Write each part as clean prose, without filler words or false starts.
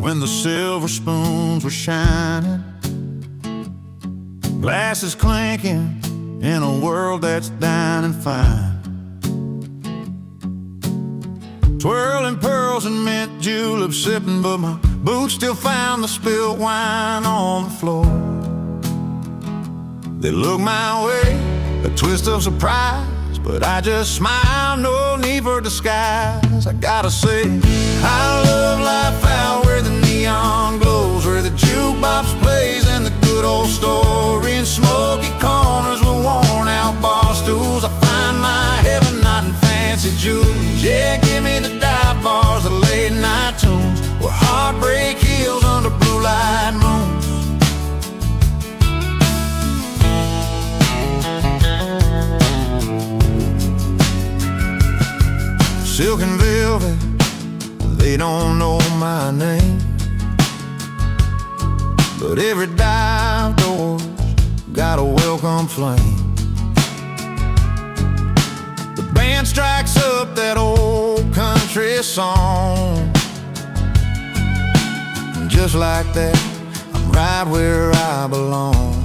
when the silver spoons were shining, glasses clinking in a world that's dining fine. Twirling pearls and mint juleps sipping, but my boots still found the spilled wine on the floor. They look my way, a twist of surprise, but I just smile, no need for disguise. I gotta say, I love life out where the neon glows, where the jukebox plays and the good old story in smoky corners with worn out bar stools. I find my heaven not in fancy jewels. Yeah, give me the dive bars, the late night tunes, where heartbreak heals under blue light moons. Silk and velvet, they don't know my name, but every dive door's got a welcome flame. The band strikes up that old country song, and just like that, I'm right where I belong.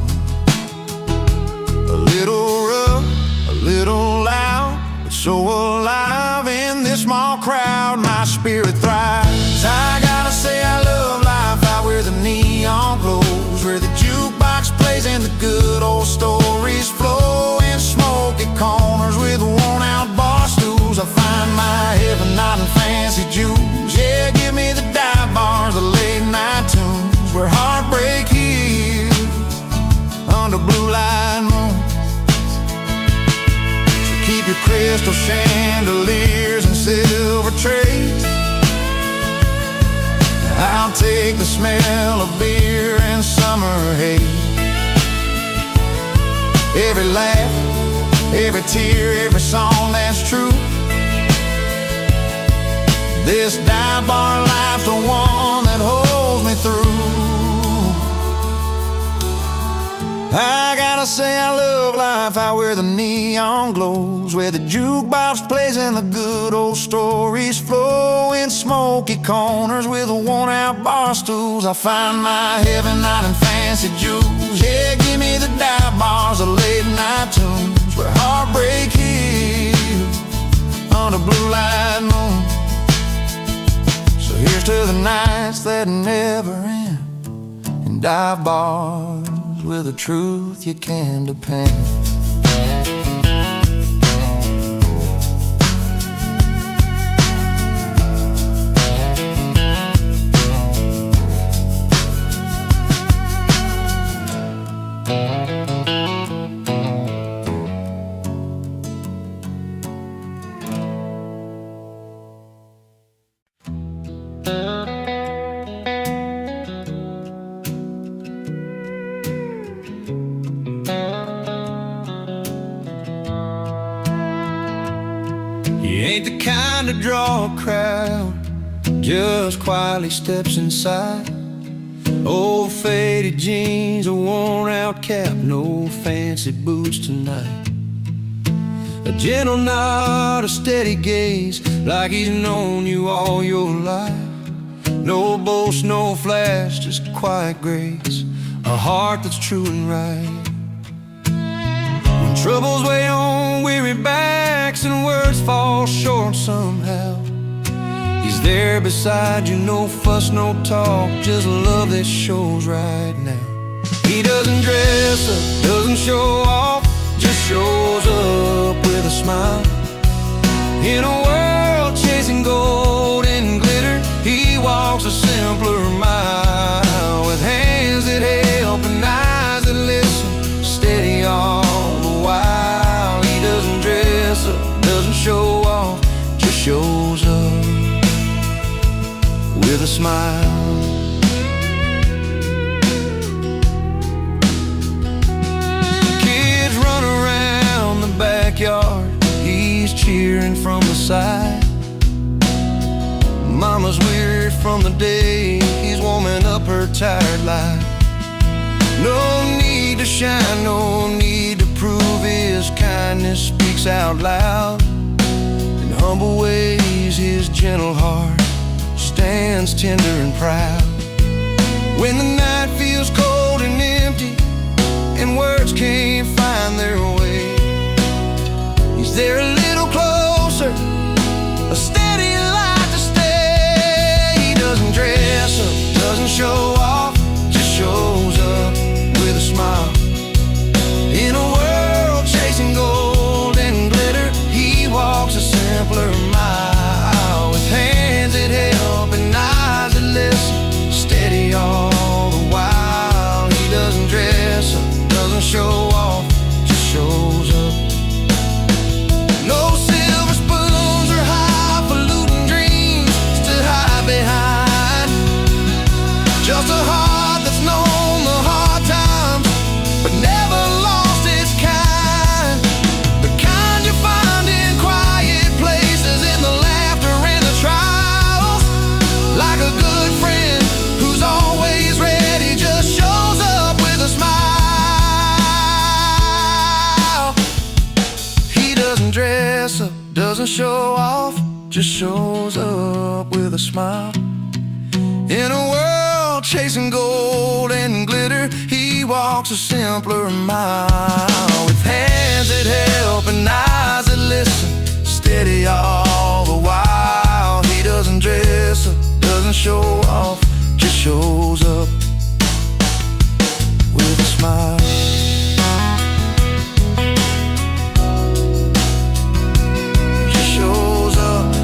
A little rough, a little loud, but so alive in this small crowd, my spirit thrives. I gotta say I love life out where the neon glows, where the jukebox plays and the good old stories flow in smoky corners with worn out bar stools. I find my heaven not in fancy jewels. Yeah, give me the dive bars, the late night tunes, where heartbreak heals under blue light moons. So keep your crystal chandeliers and silver trays. I'll take the smell of beer and summer haze. Every laugh, every tear, every song that's true. This dive bar life's the one that holds me through. I gotta say I love life out where the neon glows, where the jukebox plays and the good old stories flow in smoky corners with the worn out bar stools. I find my heaven not in fancy jewels. Yeah, give me the dive bars, the late night tunes, where heartbreak heals under blue light moon. So here's to the nights that never end, and dive bars with a truth you can depend. He ain't the kind to draw a crowd, just quietly steps inside. Old faded jeans, a worn out cap, no fancy boots tonight. A gentle nod, a steady gaze, like he's known you all your life. No boast, no flash, just quiet grace, a heart that's true and right. When troubles weigh on weary backs and words fall short somehow, he's there beside you, no fuss, no talk, just love that shows right now. He doesn't dress up, doesn't show off, just shows up with a smile. In a world chasing gold and glitter, he walks a simpler mile, with hands that help and eyes that listen, steady all the while. He doesn't dress up, doesn't show off, just shows up with a smile. Kids run around the backyard, he's cheering from the side. Mama's weary from the day, he's warming up her tired life. No need to shine, no need to prove, his kindness speaks out loud. In humble ways, his gentle heart stands tender and proud. When the night feels cold and empty and words can't find their way, he's there a little closer, a steady light to stay. He doesn't dress up, doesn't show off, just shows up with a smile. In a world chasing gold and glitter, he walks a simpler mile, with hands that help and eyes that listen, steady all the while. He doesn't dress up, doesn't show off, just shows up. No silver spoons or highfalutin dreams to hide behind, just a heart that's known the hard times but never lost its kind. The kind you find in quiet places, in the laughter and the trials. Like a good friend who's always ready, just shows up with a smile. He doesn't dress up, doesn't show off, just shows up with a smile. In a world chasing gold and glitter, he walks a simpler mile, with hands that help and eyes that listen, steady all the while. He doesn't dress up, doesn't show off, just shows up with a smile. Just shows up,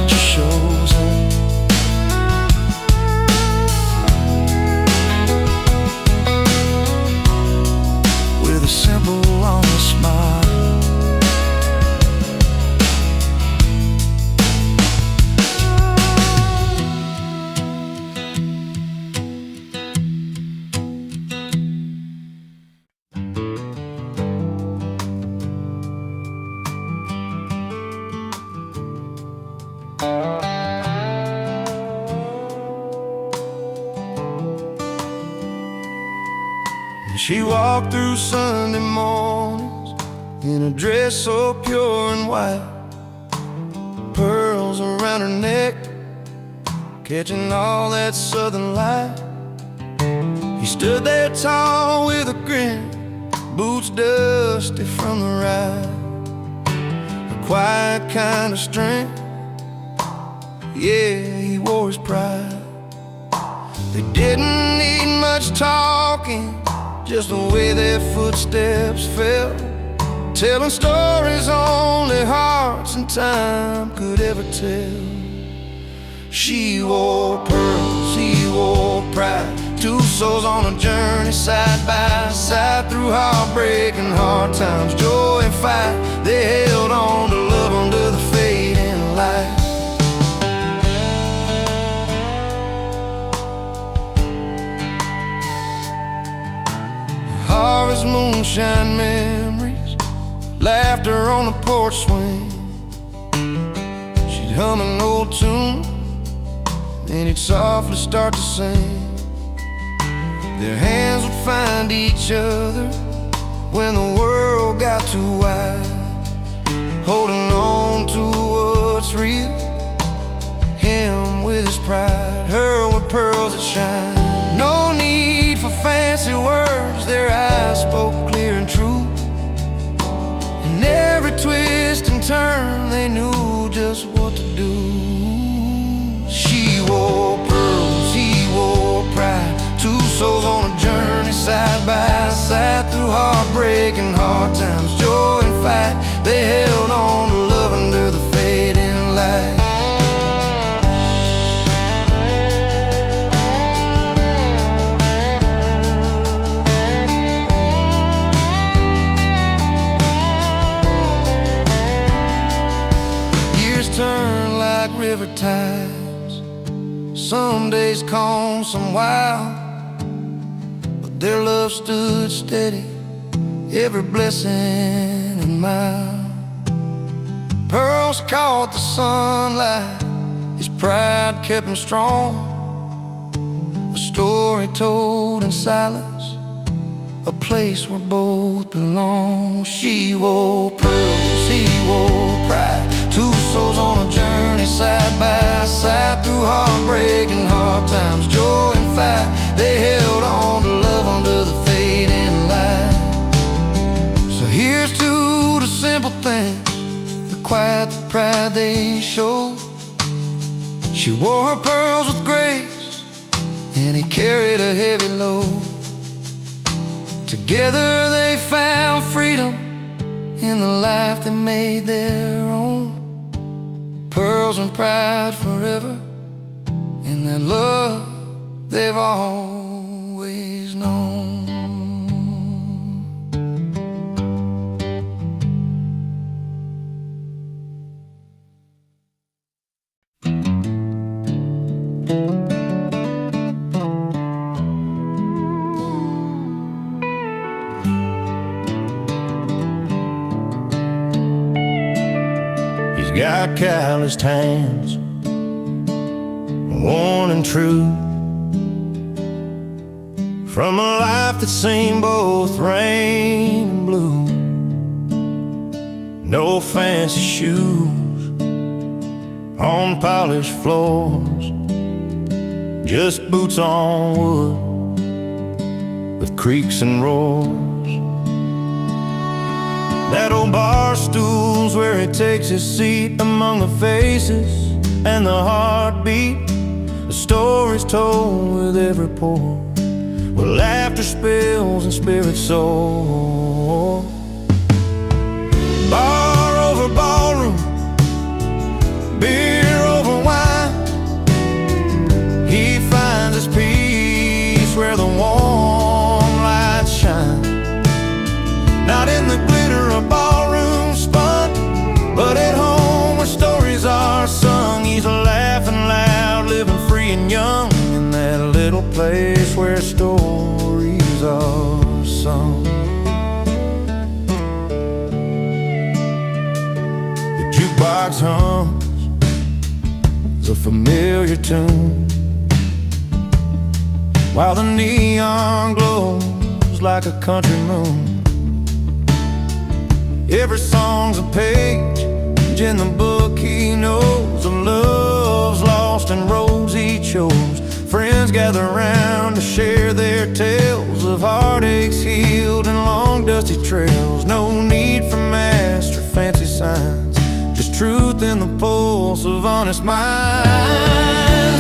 just shows up. With a simple, honest smile. She walked through Sunday mornings in a dress so pure and white, pearls around her neck, catching all that southern light. He stood there tall with a grin, boots dusty from the ride, a quiet kind of strength, yeah, he wore his pride. They didn't need much talking, just the way their footsteps fell, telling stories only hearts and time could ever tell. She wore pearls, he wore pride, two souls on a journey side by side, through heartbreak and hard times, joy and fight. They held on to love under the fading light. Harvest moonshine memories, laughter on the porch swing. She'd hum an old tune, then he'd softly start to sing. Their hands would find each other when the world got too wide, holding on to what's real, him with his pride, her with pearls that shine. No need for fancy words, their eyes spoke clear and true. In every twist and turn, they knew just what to do. She wore pearls, he wore pride, two souls on a journey side by side, through heartbreak and hard times, joy and fight. They held on to love under the fading light. Turn like river tides, some days calm, some wild, but their love stood steady, every blessing and mile. Pearls caught the sunlight, his pride kept him strong, a story told in silence, a place where both belong. She wore pearls, he wore pride, two souls on a journey side by side through heartbreak and hard times, joy and fight. They held on to love under the fading light. So here's to the simple things, the quiet, the pride they showed. She wore her pearls with grace, and he carried a heavy load. Together they found freedom in the life they made their own. Pearls and pride forever in that love they've always known. He's got calloused hands, worn and true, from a life that's seen both rain and blue. No fancy shoes on polished floors, just boots on wood with creaks and roars. That old bar stool's where he takes his seat among the faces and the heartbeat. The story's told with every pore, where laughter spills and spirits soar. Bar over ballroom, beer over wine. He finds his peace where the warm lights shine. Not in the glitter of ballroom spun, but at home where stories are sung. He's laughing loud, living free and young, in that little place where stories are sung. The jukebox hums a familiar tune, while the neon glows like a country moon. Every song's a page in the book he knows, of loves lost and roads he chose. Friends gather round to share their tales of heartaches healed and long dusty trails. No need for masks or fancy signs, just truth in the pulse of honest minds.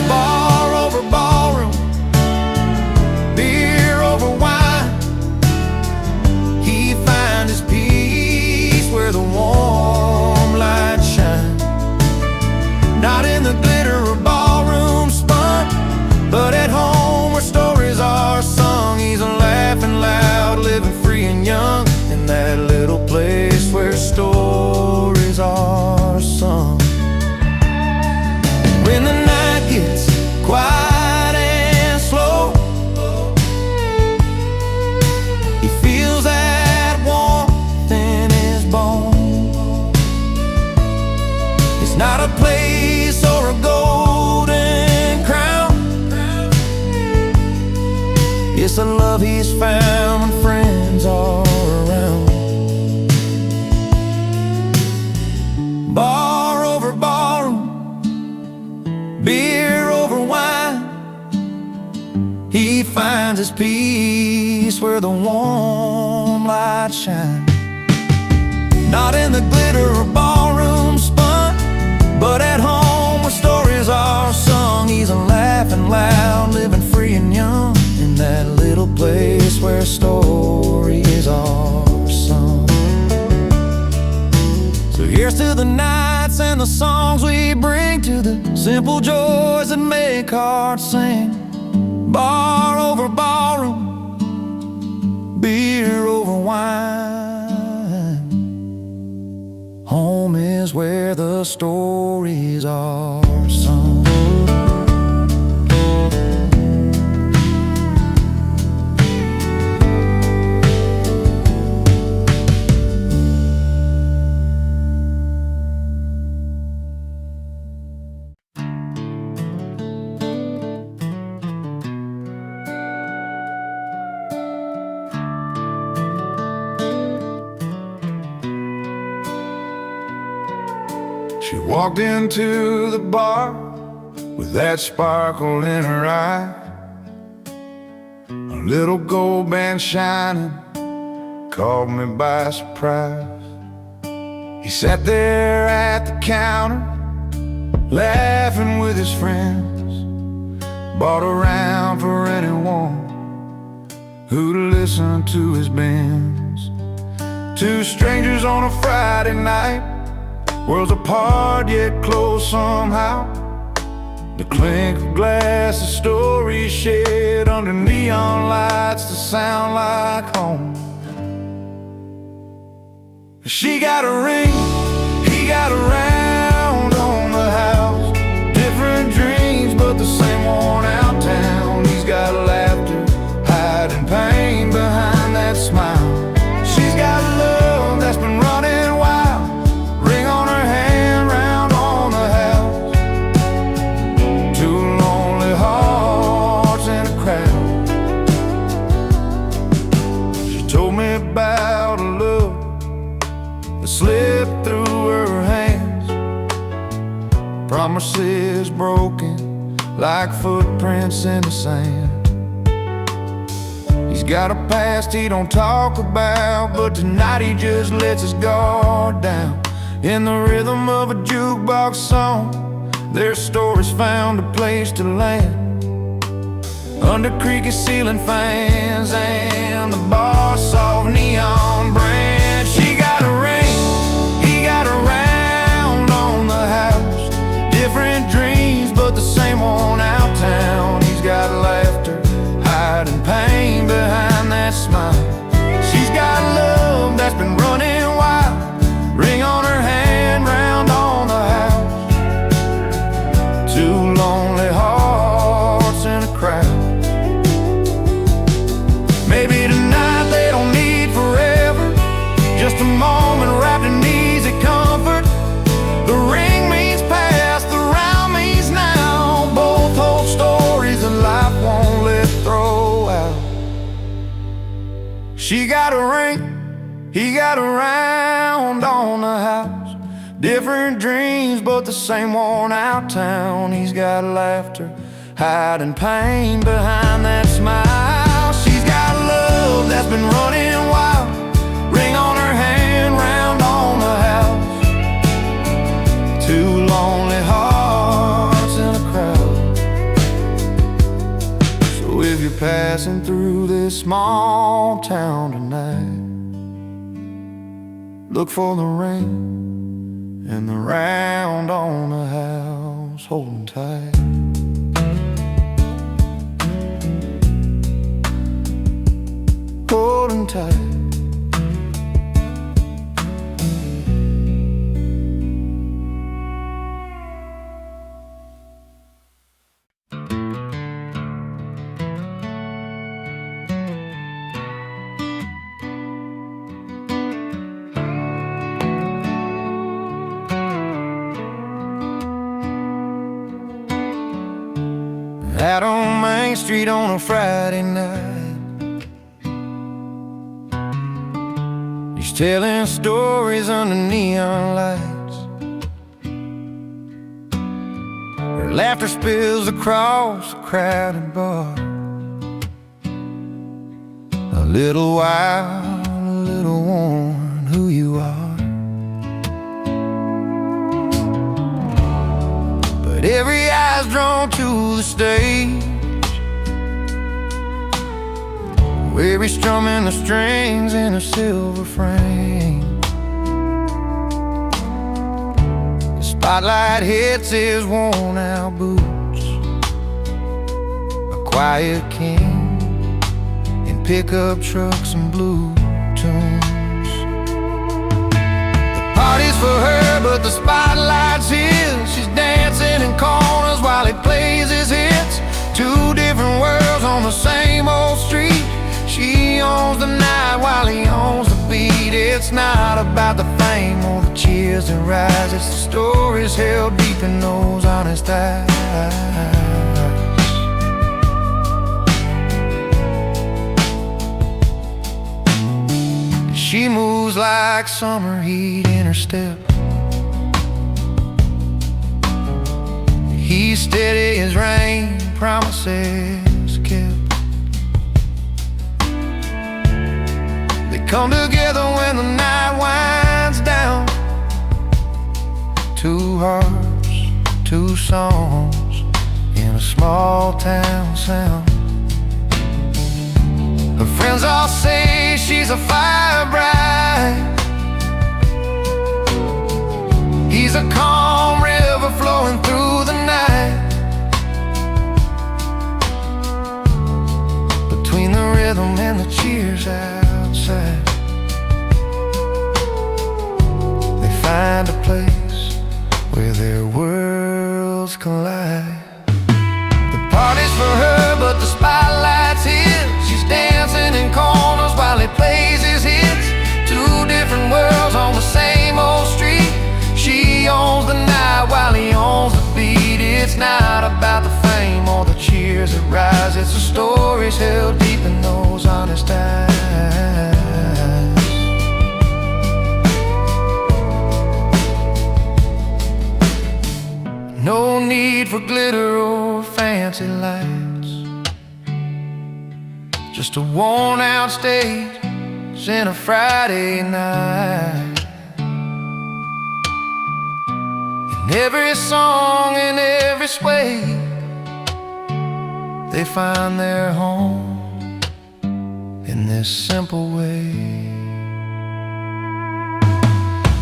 Bar over ballroom, beer over wine. He finds his peace where the warm lights shine. Not in the glitter of ballroom spun, but at home where stories are sung. He's laughing loud, living free and young, in that little place where stories are sung. When the night gets quiet and slow, he feels that warmth in his bones. It's not a place or a golden crown, it's a love he's found when friends are around. Bar over ballroom, beer over wine. He finds his peace where the warm lights shine. Not in the glitter of ballroom spun, but at home where stories are sung. He's laughing loud, living free and young, in that little place where stories are sung. So here's to the nights and the songs we bring, to the simple joys that make hearts sing. Bar over ballroom, beer over wine. Home is where the stories are sung. She Walked into the bar with that sparkle in her eye, a little gold band shining caught me by surprise. He sat there at the counter, laughing with his friends, bought a round for anyone who'd listen to his bends. Two strangers on a Friday night, worlds apart yet close somehow. The clink of glass, the stories shared under neon lights that sound like home. She got a ring, he got a round on the house. Different dreams, but the same worn out town. He's got laughter, hiding pain behind that smile. She's got love that's been running wild, ring on her hand, round on the house. Two lonely hearts in a crowd. She told me about a love that slipped through her hands, promises broken like footprints in the sand. He's got a past he don't talk about, but tonight he just lets his guard down. In the rhythm of a jukebox song, their stories found a place to land, under creaky ceiling fans and the bar soft neon brand. She got a ring, he got a round on the house. Different dreams, but the same worn out town. He's got laughter, hiding pain behind that smile. She's got love that's been running wild, ring on her hand, round on the house. Two lonely hearts in a crowd. Maybe tonight they don't need forever, just a moment wrapped in easy comfort. The ring means past, the round means now. Both hold stories that life won't let throw out. She got a ring, he got a round on the house. Different dreams, but the same worn out town. He's got laughter, hiding pain behind that smile. She's got love that's been running wild, ring on her hand, round on the house. Two lonely hearts in a crowd. So if you're passing through this small town tonight, look for the ring and the round on the house, holding tight. Holding tight. Out on Main Street on a Friday night, he's telling stories under neon lights. Her laughter spills across the crowded bar. A little wild, a little worn, who you are. But every eye's drawn to the stage, where he's strumming the strings in a silver frame. The spotlight hits his worn out boots, a quiet king in pickup trucks and blue tunes. The party's for her, but the spotlight's his. She's dancing in corners while he plays his hits. Two different worlds on the same old street. She owns the night while he owns the beat. It's not about the fame or the cheers that rise, it's the stories held deep in those honest eyes. She moves like summer heat in her step, He's steady as rain, promises kept. They come together when the night winds down. Two hearts, two songs in a small town sound. Her friends all say she's a fire bride. He's a calm river flowing through the night. Between the rhythm and the cheers outside, they find a place where their worlds collide. The party's for her, but the spotlight's his. She's dancing in corners while he plays his hits. Two different worlds on the same old street. She owns the night while he owns the beat. It's not about the fame or the cheers that rise. It's the stories held deep in those honest eyes. No need for glitter or fancy lights, just a worn out stage and a Friday night. In every song and every sway, they find their home in this simple way.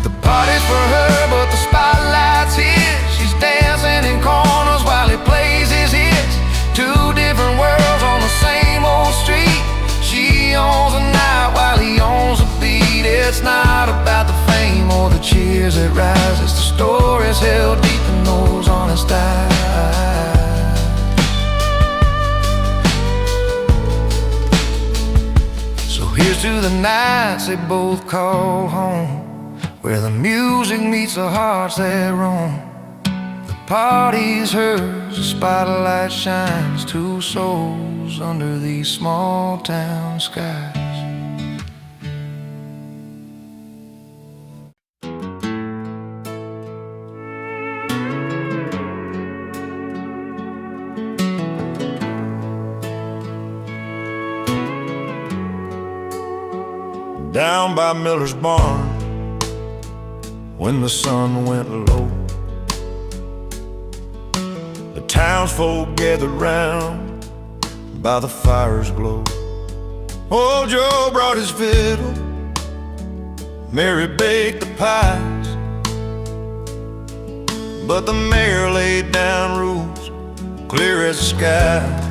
The party's for her, but the spotlight's his. She's dancing in corners while he plays his hits. Two different worlds on the same old street. She owns the night while he owns the beat. It's not about the fame or the cheers that rise. It's the stories held deep in those honest eyes. So here's to the nights they both call home, where the music meets the hearts that roam. The party's hers, the spotlight shines. Two souls under these small town skies. Down by Miller's barn, when the sun went low, the townsfolk gathered round by the fire's glow. Old Joe brought his fiddle, Mary baked the pies, but the mayor laid down rules clear as the sky.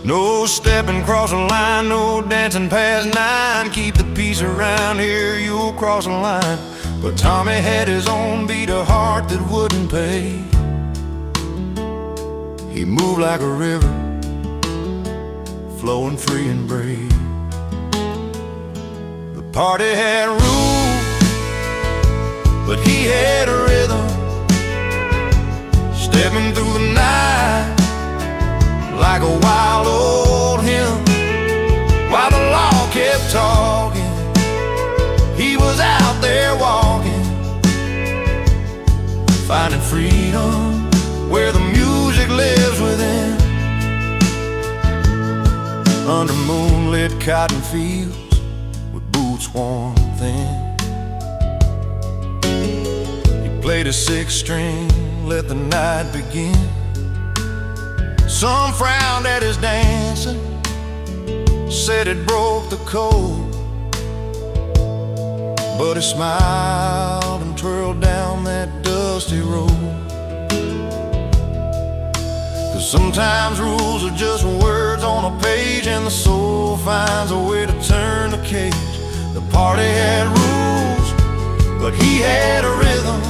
No stepping across the line, no dancing past 9. Keep the peace around here, you'll cross the line. But Tommy had his own beat, a heart that wouldn't pay. He moved like a river, flowing free and brave. The party had rules, but he had a rhythm, stepping through the night like a wild old hymn. While the law kept talking, he was out there walking, finding freedom where the music lives within. Under moonlit cotton fields with boots worn thin, he played a six string, let the night begin. Some frowned at his dancing, said it broke the code, but he smiled and twirled down that dusty road. 'Cause sometimes rules are just words on a page, and the soul finds a way to turn the cage. The party had rules, but he had a rhythm,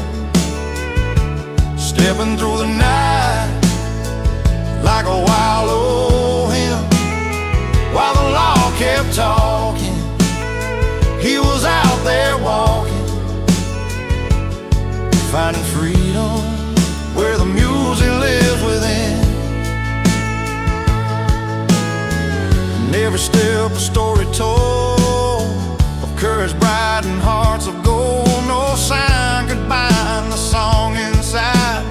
stepping through the night like a wild old hymn. While the law kept talking, he was out there walking, finding freedom where the music lives within. And every step a story told of courage bright and hearts of gold. No sign could bind the song inside,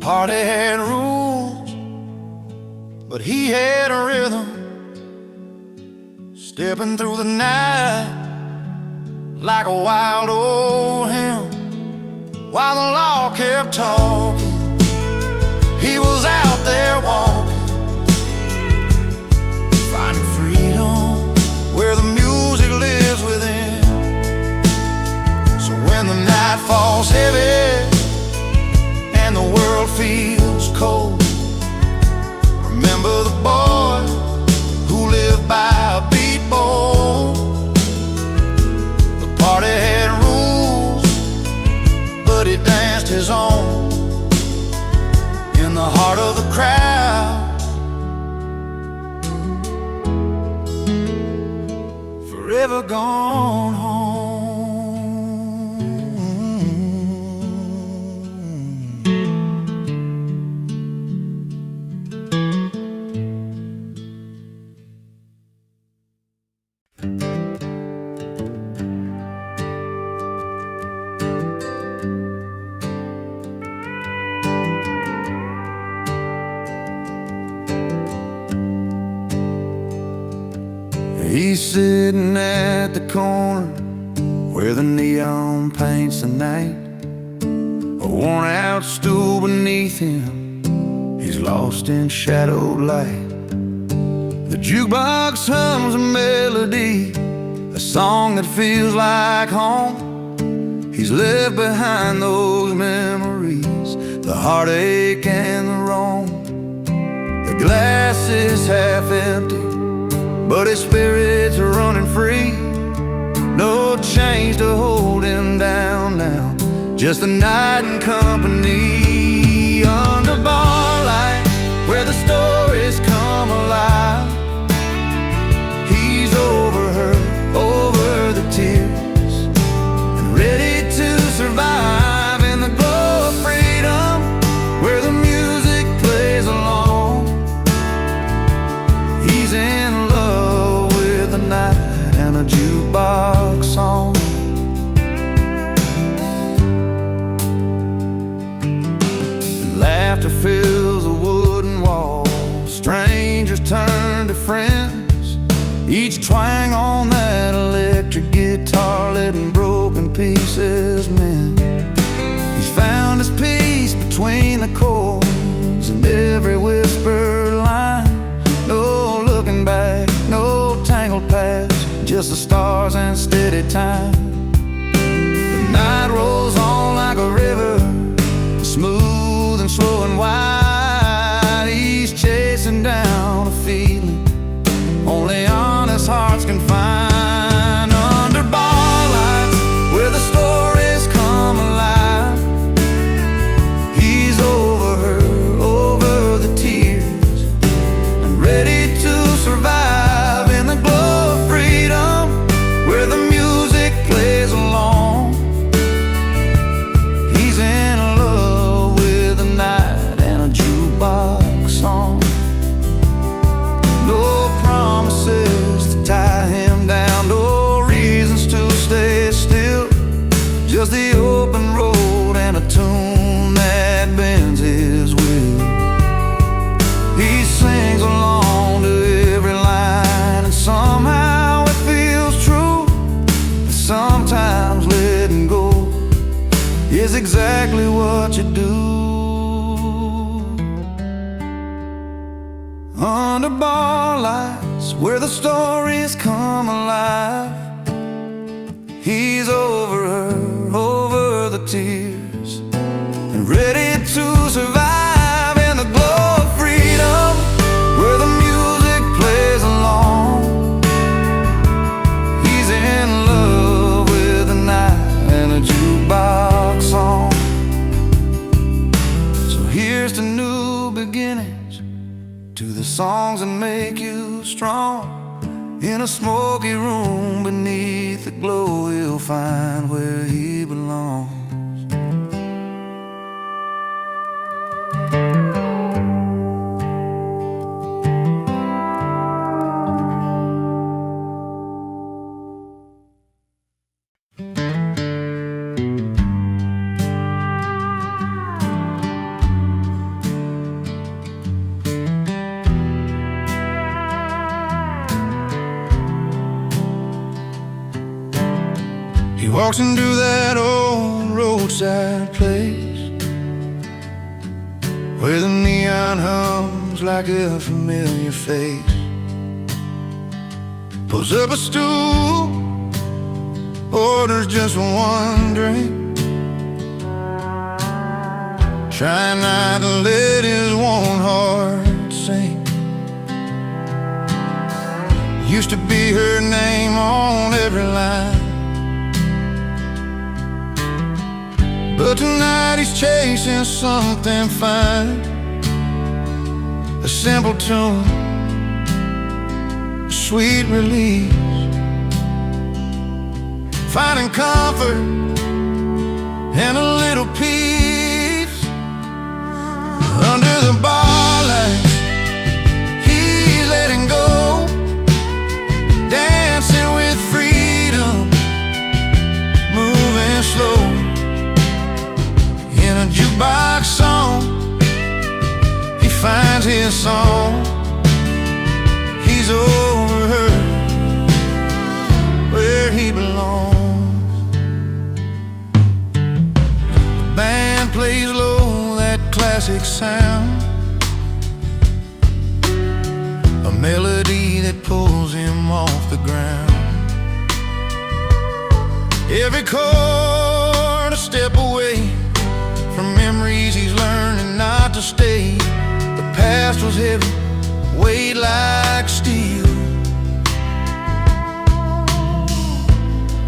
party had rules, but he had a rhythm, stepping through the night like a wild old hymn. While the law kept talking, he was out there walking, finding freedom where the music lives within. So when the night falls heavy and the world feels cold, remember the boy who lived by a beat bowl. The party had rules, but he danced his own in the heart of the crowd, forever gone home. He's sitting at the corner where the neon paints the night. A worn out stool beneath him, he's lost in shadowed light. The jukebox hums a melody, a song that feels like home. He's left behind those memories, the heartache and the wrong. The glass is half empty, but his spirits are running free. No chains to hold him down now, just a night in company. Under bar light, where the stories come alive, he's over her, over the tears, and ready to survive in the glow of freedom, where the music plays along. He's in love with the night and a jukebox song. And laughter fills the wooden wall, strangers turn to friends, each twang on that electric guitar letting broken pieces mend. He's found his peace between the chords and every whispered line. No looking back, no tangled past, just the stars and steady time. The night rolls on like a river, smooth and slow and wide. He's chasing down a feeling only honest hearts can find. Under bar lights, where the stories come alive, he's over her, over the tears, and ready to survive in the glow of freedom, where the music plays along. He's in love with the night and a jukebox song. No promises to tie him down, no reasons to stay still, just the open road and a tune that bends his will. He sings along to every line, and somehow it feels true. And sometimes letting go is exactly what you do. Under bar lights, where the stories come alive, he's over her, over the tears, and ready to survive in the glow of freedom, where the music plays along. He's in love with the night and a jukebox song. So here's to new beginnings, to the songs that make you strong. In a smoky room beneath the glow, he'll find where he belongs. walks into that old roadside place where the neon hums like a familiar face. Pulls up a stool, orders just one drink, trying not to let his warm heart sink. Used to be her name on every line, but tonight he's chasing something fine. A simple tune, a sweet release, finding comfort and a little peace. Under the bar lights, he's letting go, dancing with freedom, moving slow. In a jukebox song, he finds his song. He's over her, where he belongs. The band plays low, that classic sound, a melody that pulls him off the ground. Every chord a step away from memories he's learning not to stay. The past was heavy, weighed like steel.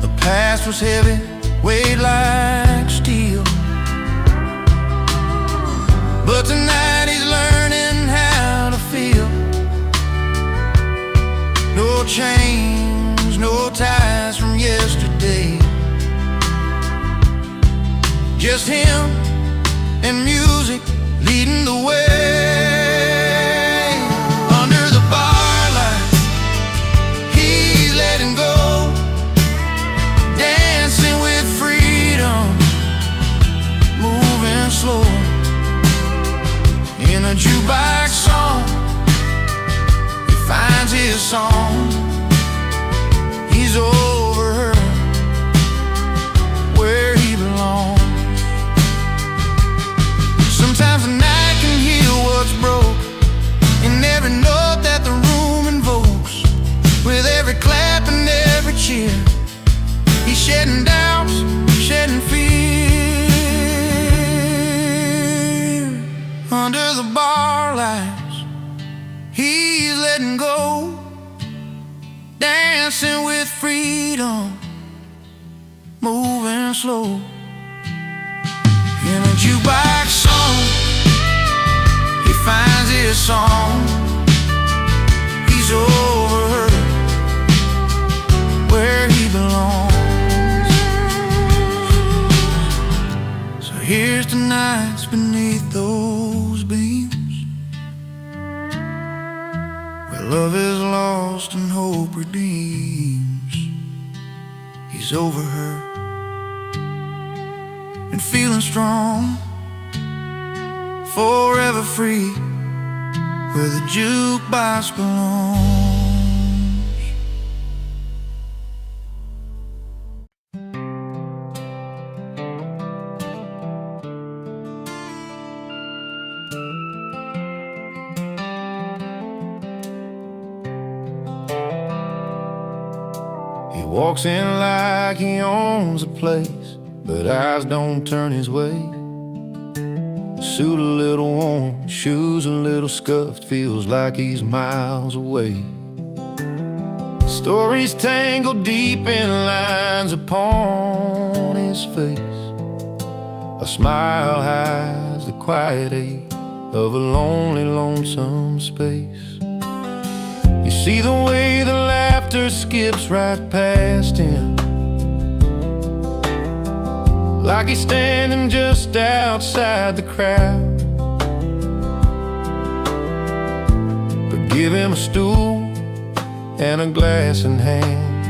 The past was heavy, weighed like steel. But tonight he's learning how to feel. No chains, no ties from yesterday. Just him and music leading the way. Under the bar lights, he's letting go, dancing with freedom, moving slow. In a jukebox song, he finds his song. He's over her, where he belongs. Sometimes the night can heal what's broke, in every note that the room invokes. With every clap and every cheer, he's shedding doubts, shedding fear. Under the bar lights, he's letting go, dancing with freedom, moving slow. In a jukebox song, he finds his song. He's over her, where he belongs. So here's the nights beneath those beams, where love is lost and hope redeems. He's over her and feeling strong, forever free, where the jukebox belongs. He walks in like he owns a place, but eyes don't turn his way. Suit a little worn, shoes a little scuffed, feels like he's miles away. Stories tangled deep in lines upon his face. A smile hides the quiet ache of a lonely, lonesome space. You see the way the laughter skips right past him, like he's standing just outside the crowd. But give him a stool and a glass in hand,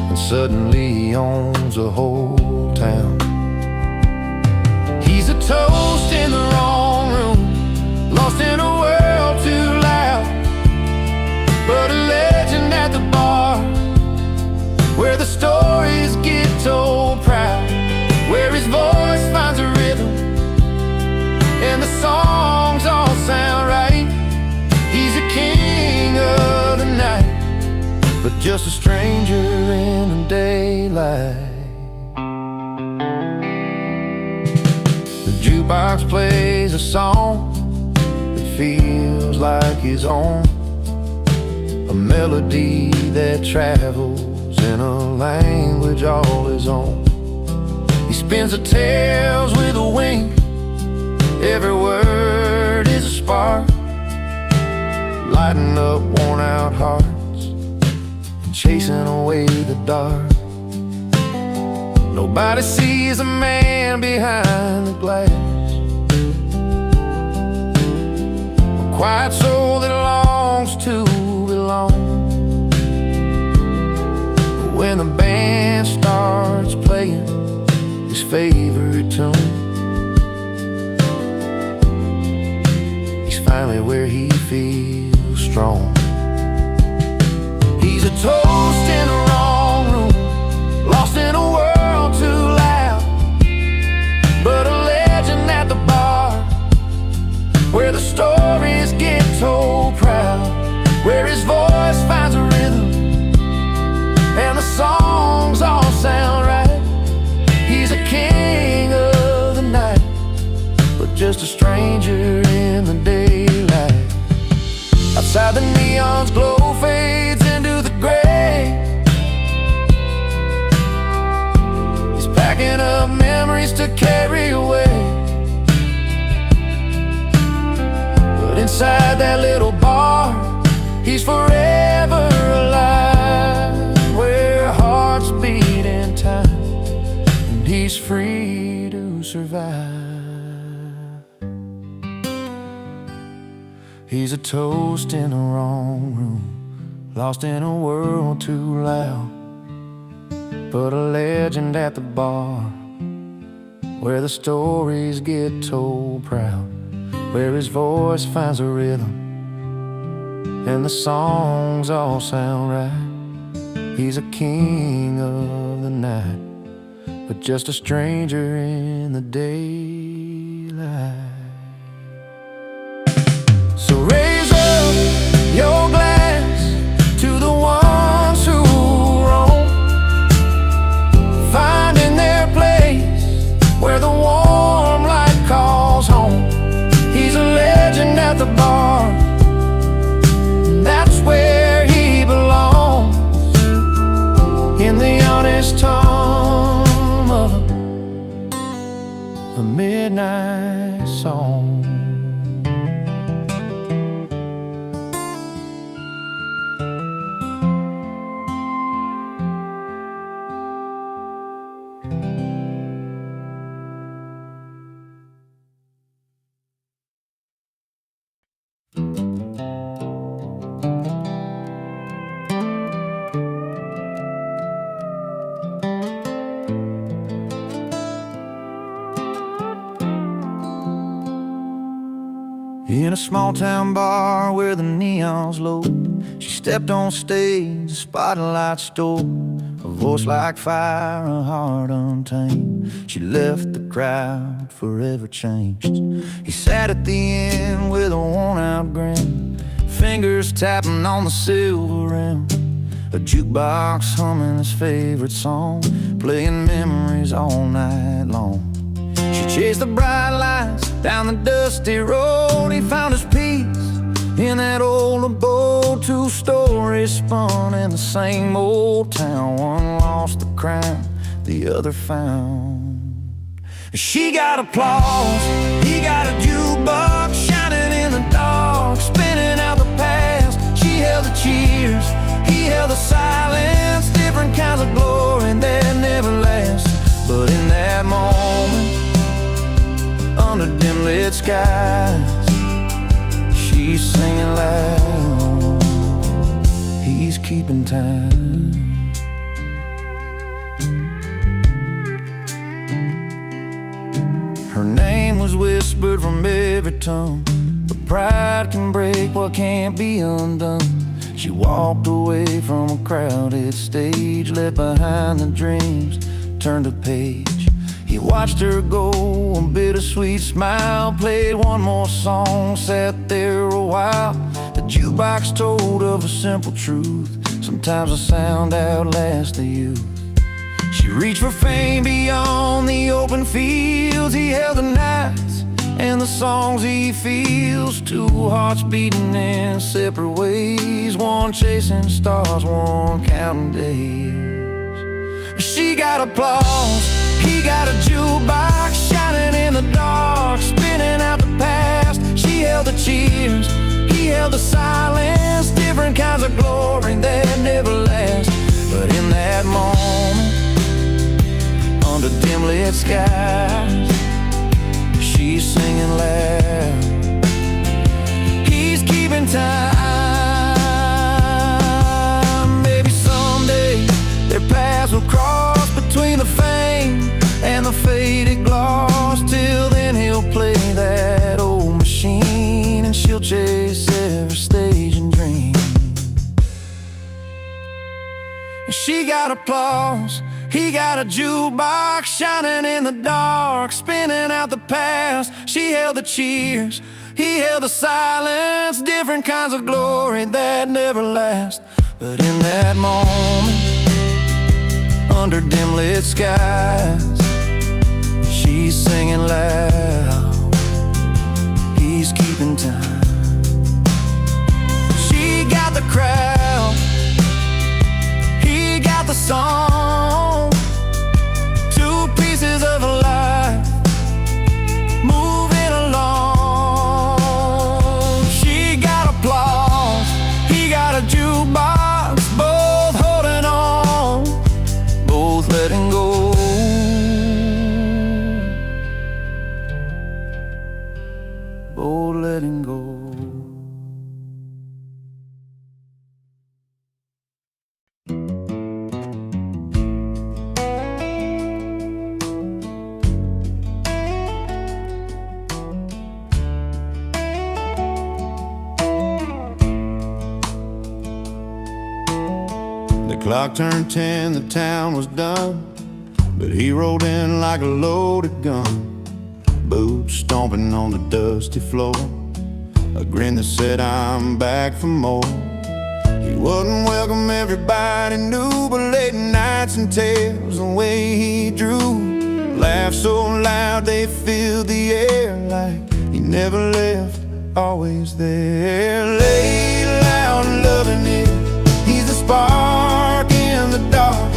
and suddenly he owns a whole town. He's a toast in the wrong room, lost in a world too loud, but a legend at the bar, The jukebox plays a song that feels like his own, a melody that travels in a language all his own. He spins the tales with a wink, every word is a spark, lighting up worn out hearts and chasing away the dark. Nobody sees a man behind the glass, a quiet soul that longs to belong. But when the band starts playing his favorite tune, he's finally where he feels strong. He's a toast in the wrong room, lost in a world too loud, but a legend at the bar, where the stories get told proud, where his voice finds a rhythm and the songs all sound right. He's a king of the night, but just a stranger in the daylight. Outside the neon's glow fades into the gray, he's packing up memories to carry away. But inside that little bar, he's forever alive, where hearts beat in time and he's free to survive. He's a toast in the wrong room, lost in a world too loud, but a legend at the bar, where the stories get told proud, where his voice finds a rhythm and the songs all sound right. He's a king of the night, but just a stranger in the daylight. So raise up your glass to the ones who roam, finding their place where the warm light calls home. He's a legend at the bar, that's where he belongs, in the honest hum of a midnight song. In a small town bar where the neon's low, she stepped on stage, the spotlight stole. A voice like fire, a heart untamed. She left the crowd forever changed. He sat at the end with a worn-out grin, fingers tapping on the silver rim, a jukebox humming his favorite song, playing memories all night long. She chased the bright lights down the dusty road. He found his peace in that old abode. Two stories spun in the same old town. One lost the crown, the other found. She got applause, he got a jukebox shining in the dark, spinning out the past. She held the cheers, he held the silence, different kinds of glory that never last. But in that moment, under dim-lit skies, she's singing loud, he's keeping time. Her name was whispered from every tongue, but pride can break what can't be undone. She walked away from a crowded stage, left behind the dreams, turned a page. He watched her go, a bittersweet smile, played one more song, sat there a while. The jukebox told of a simple truth, sometimes the sound outlasts the youth. She She reached for fame beyond the open fields. He held the nights and the songs he feels. Two hearts beating in separate ways, one chasing stars, one counting days. She got applause, he got a jukebox shining in the dark, spinning out the past. She held the cheers, he held the silence, different kinds of glory that never last. But in that moment, under dim lit skies, she's singing loud, he's keeping time. Maybe someday their paths will cross between the fame and the faded gloss. Till then he'll play that old machine and she'll chase every stage and dream. She got applause, he got a jukebox shining in the dark, spinning out the past. She held the cheers, he held the silence, different kinds of glory that never last. But in that moment, under dim lit skies, she's singing loud, he's keeping time. She got the crowd, he got the song, two pieces of a life moving along. She got applause, he got a jukebox, both holding on, both letting go, both letting go. The clock turned 10, the town was done, but he rolled in like a loaded gun, boots stomping on the dusty floor, a grin that said I'm back for more. He wasn't welcome, everybody knew, but late nights and tales, the way he drew, laughed so loud they filled the air, like he never left, always there. Laid loud and loving it, he's the spark in the dark,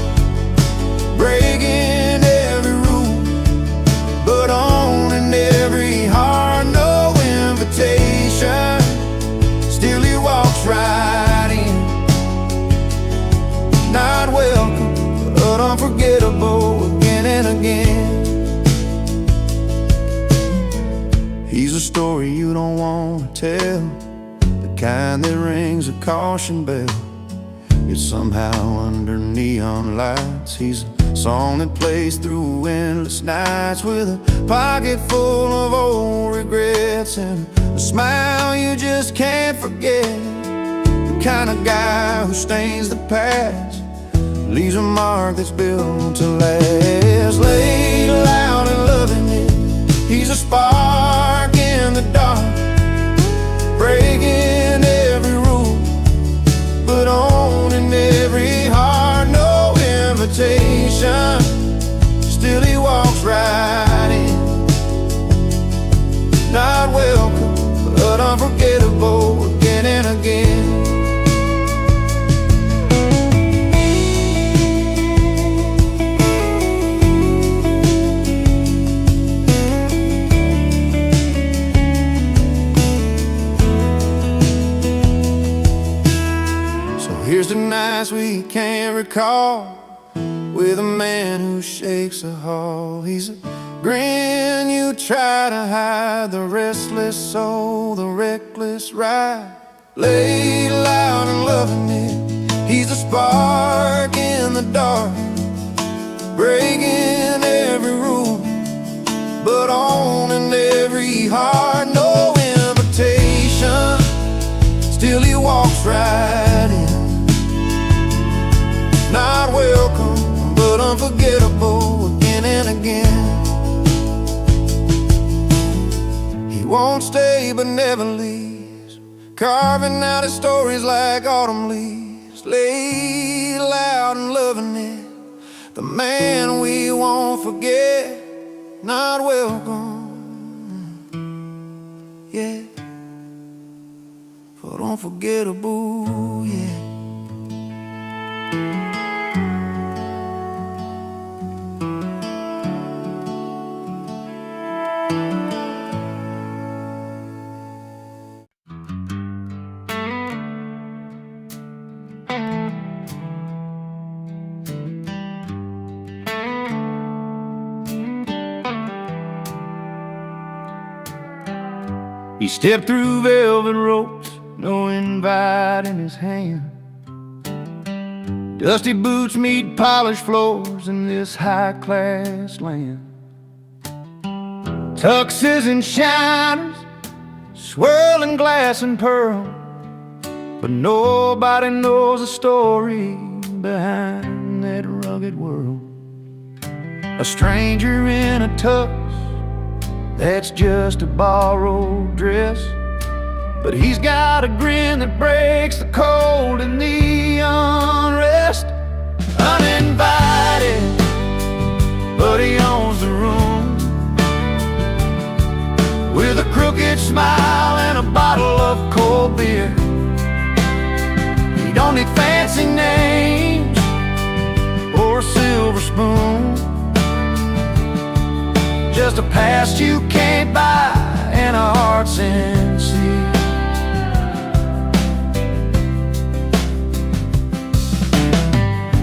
breaking every rule, but owning every heart. No invitation, still he walks right in. Not welcome, but unforgettable again and again. He's a story you don't want to tell, the kind that rings a caution bell. It's somehow under neon lights. He's a song that plays through endless nights, with a pocket full of old regrets and a smile you just can't forget. The kind of guy who stains the past, leaves a mark that's built to last. Laid loud and loving it, he's a spark in the dark, breaking every rule, but owning every heart. No invitation, still he walks right in. Not welcome, but unforgettable again and again. Here's the nights we can't recall, with a man who shakes a hall. He's a grin you try to hide, the restless soul, the reckless ride. Laid loud and loving it, he's a spark in the dark, breaking every rule, but owning every heart. No invitation, still he walks right in. Not welcome, but unforgettable again and again. He won't stay but never leaves, carving out his stories like autumn leaves. Laid loud and loving it, the man we won't forget, not welcome, yeah, for unforgettable, yeah. He stepped through velvet ropes, no invite in his hand. Dusty boots meet polished floors in this high-class land. Tuxes and shiners, swirling glass and pearl, but nobody knows the story behind that rugged world. A stranger in a tux, that's just a borrowed dress, but he's got a grin that breaks the cold and the unrest. Uninvited, but he owns the room, with a crooked smile and a bottle of cold beer. He don't need fancy names or a silver spoon, just a past you can't buy and a heart sincere.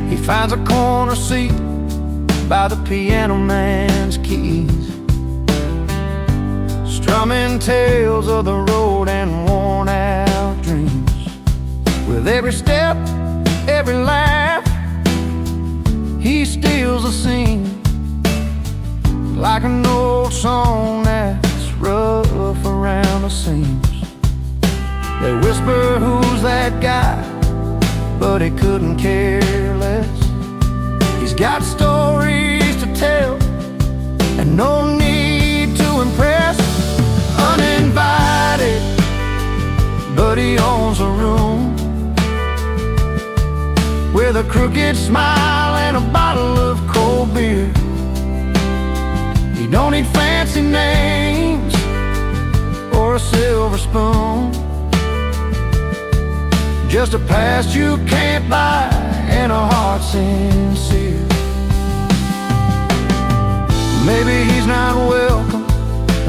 He finds a corner seat by the piano man's keys, strumming tales of the road and worn out dreams. With every step, every laugh, he steals a scene, like an old song that's rough around the seams. They whisper, who's that guy? But he couldn't care less. He's got stories to tell and no need to impress. Uninvited, but he owns a room, with a crooked smile and a bottle of cold beer. You don't need fancy names or a silver spoon, just a past you can't buy and a heart sincere. Maybe he's not welcome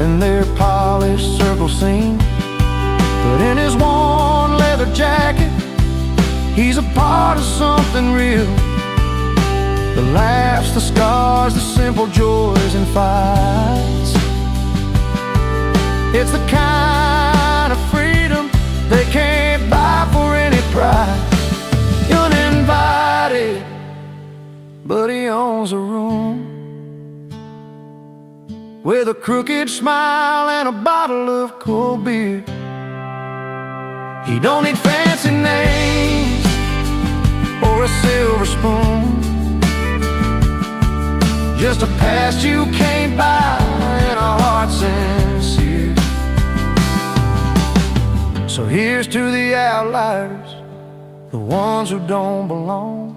in their polished circle scene, but in his worn leather jacket, he's a part of something real. The laughs, the scars, the simple joys and fights. It's the kind of freedom they can't buy for any price. Uninvited, but he owns a room, with a crooked smile and a bottle of cold beer. He don't need fancy names or a silver spoon, just a past you can't buy and a heart sincere. So here's to the outliers, the ones who don't belong,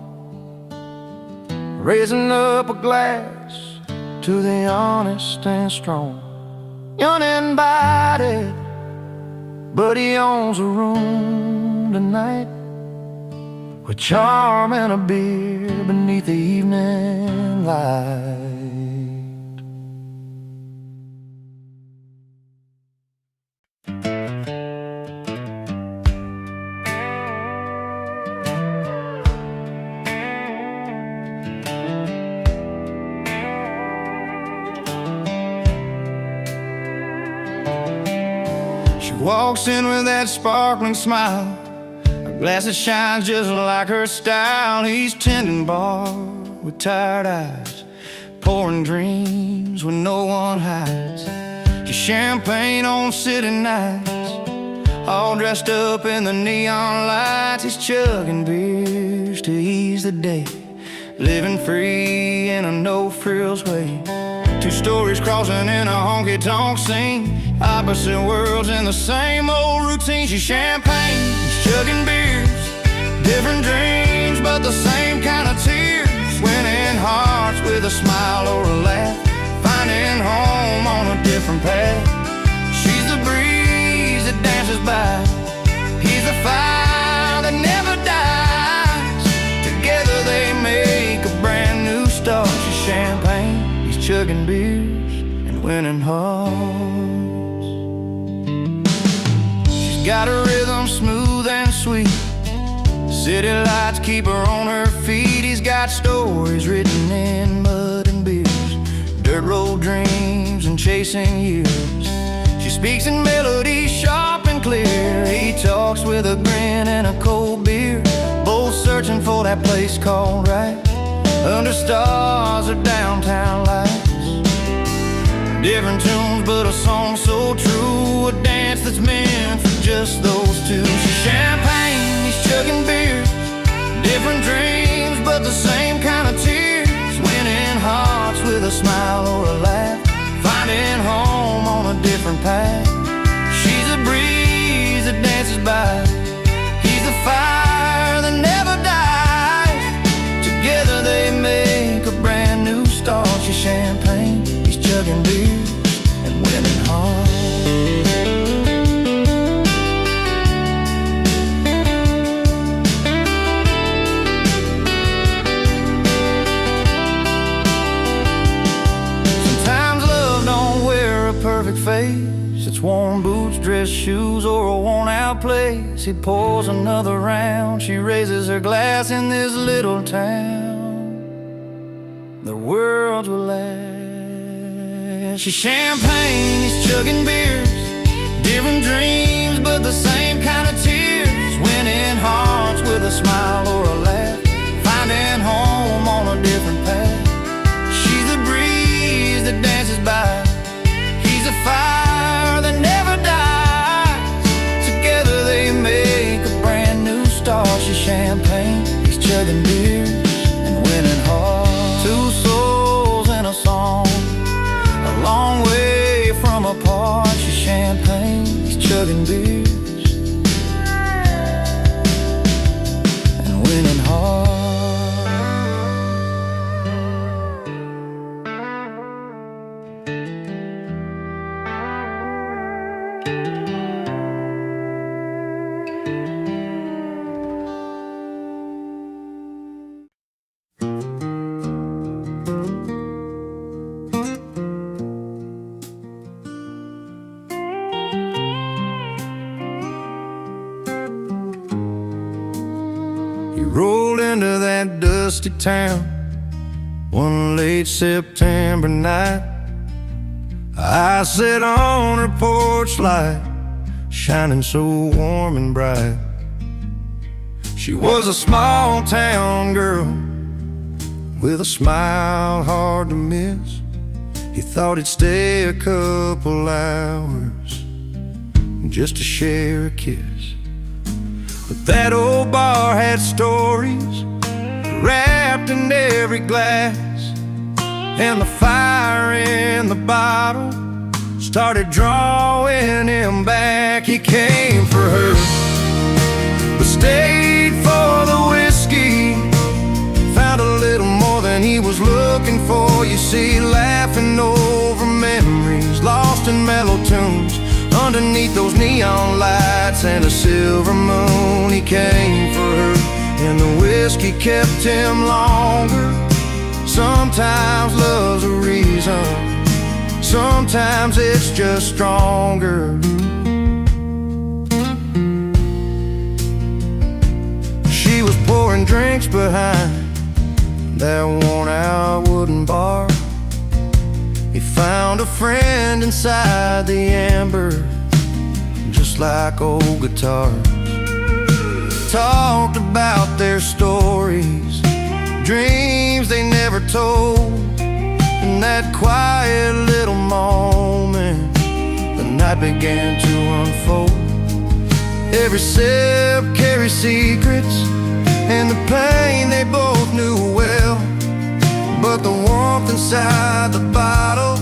raising up a glass to the honest and strong. Uninvited, but he owns a room tonight, with charm and a beer beneath the evening light. She walks in with that sparkling smile, her glasses shine just like her style. He's tending bar with tired eyes, pouring dreams when no one hides. He's champagne on city nights, all dressed up in the neon lights. He's chugging beers to ease the day, living free in a no-frills way. Two stories crossing in a honky-tonk scene, opposite worlds in the same old routine. She's champagne, he's chugging beers, different dreams, but the same kind of tears. When winning hearts with a smile or a laugh, finding home on a different path. She's the breeze that dances by, he's the fire that never dies. Together they make a brand new start. She's champagne, he's chugging beers and winning hearts. She's got a rhythm smooth and sweet, city lights keep her on her feet. He's got stories written in mud and beers, dirt road dreams and chasing years. She speaks in melodies sharp and clear, he talks with a grin and a cold beer, both searching for that place called right, under stars or downtown lights. Different tunes but a song so true, a dance that's meant for just those two. She's champagne, he's chugging beers, different dreams but the same kind of tears, winning hearts with a smile or a laugh, finding home on a different path. She's a breeze that dances by, he's the fire that never dies. Together they make a brand new start. She's champagne, he's chugging beers and winning hearts. Perfect face, it's worn boots, dress shoes, or a worn-out place. He pours another round, she raises her glass. In this little town, their worlds will last. She's champagne, he's chugging beers, different dreams but the same kind of tears, winning hearts with a smile or a laugh, finding home on a different path. She's the breeze that dances by, he's a fire that never dies. Together they make a brand new start. She's champagne, he's chugging beers and winning hearts. Two souls in a song, a long way from apart. She's champagne, he's chugging beers and winning hearts. He rolled into that dusty town one late September night. I sat on her porch light, shining so warm and bright. She was a small town girl with a smile hard to miss. He thought he'd stay a couple hours just to share a kiss. But that old bar had stories wrapped in every glass, and the fire in the bottle started drawing him back. He came for her, but stayed for the whiskey. Found a little more than he was looking for. You see, laughing over memories, lost in mellow tunes, underneath those neon lights and a silver moon. He came for her, and the whiskey kept him longer. Sometimes love's a reason, sometimes it's just stronger. She was pouring drinks behind that worn-out wooden bar. He found a friend inside the amber, just like old guitars. Talked about their stories, dreams they never told. In that quiet little moment, the night began to unfold. Every sip carried secrets, and the pain they both knew well. But the warmth inside the bottle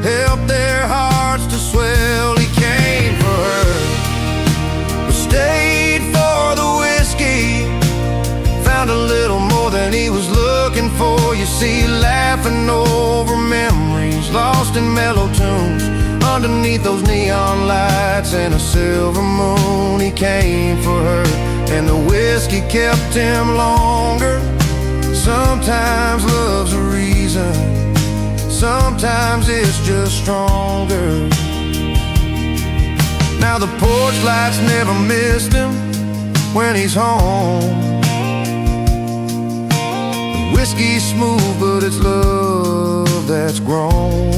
helped their hearts to swell. He came for her, but stayed for the whiskey. Found a little more than he was looking for. you see, laughing over memories lost in mellow tunes. Underneath those neon lights and a silver moon, he came for her, and the whiskey kept him longer. Sometimes love's a reason, sometimes it's just stronger. Now the porch lights never missed him when he's home. The whiskey's smooth, but it's love that's grown.